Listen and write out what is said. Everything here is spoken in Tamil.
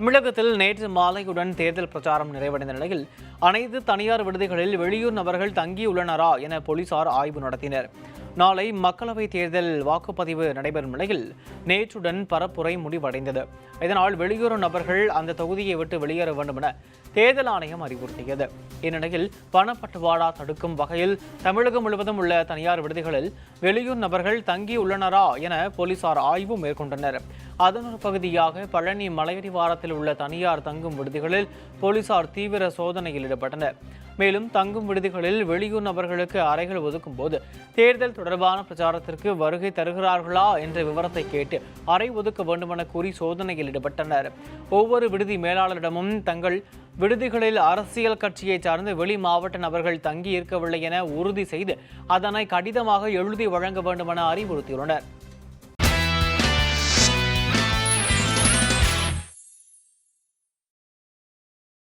தமிழகத்தில் நேற்று மாலையுடன் தேர்தல் பிரச்சாரம் நிறைவடைந்த நிலையில் அனைத்து தனியார் விடுதிகளில் வெளியூர் நபர்கள் தங்கியுள்ளனரா என போலீசார் ஆய்வு நடத்தினர். நாளை மக்களவைத் தேர்தல் வாக்குப்பதிவு நடைபெறும் நிலையில் நேற்றுடன் பரப்புரை முடிவடைந்தது. இதனால் வெளியூர் நபர்கள் அந்த தொகுதியை விட்டு வெளியேற வேண்டும் என தேர்தல் ஆணையம் அறிவுறுத்தியது. இந்நிலையில் பணப்பட்டுவாடா தடுக்கும் வகையில் தமிழகம் முழுவதும் உள்ள தனியார் விடுதிகளில் வெளியூர் நபர்கள் தங்கியுள்ளனரா என போலீசார் ஆய்வு மேற்கொண்டனர். அதன் ஒரு பகுதியாக பழனி மலையடிவாரத்தில் உள்ள தனியார் தங்கும் விடுதிகளில் போலீசார் தீவிர சோதனையில் ஈடுபட்டனர். மேலும் தங்கும் விடுதிகளில் வெளியூர் நபர்களுக்கு அறைகள் ஒதுக்கும் போது தேர்தல் தொடர்பான பிரச்சாரத்திற்கு வருகை தருகிறார்களா என்ற விவரத்தை கேட்டு அறை ஒதுக்க வேண்டுமென கூறி சோதனையில் ஈடுபட்டனர். ஒவ்வொரு விடுதி மேலாளரிடமும் தங்கள் விடுதிகளில் அரசியல் கட்சியை சார்ந்த வெளி மாவட்ட நபர்கள் தங்கி இருக்கவில்லை என உறுதி செய்து அதனை கடிதமாக எழுதி வழங்க வேண்டும் என அறிவுறுத்தியுள்ளனர்.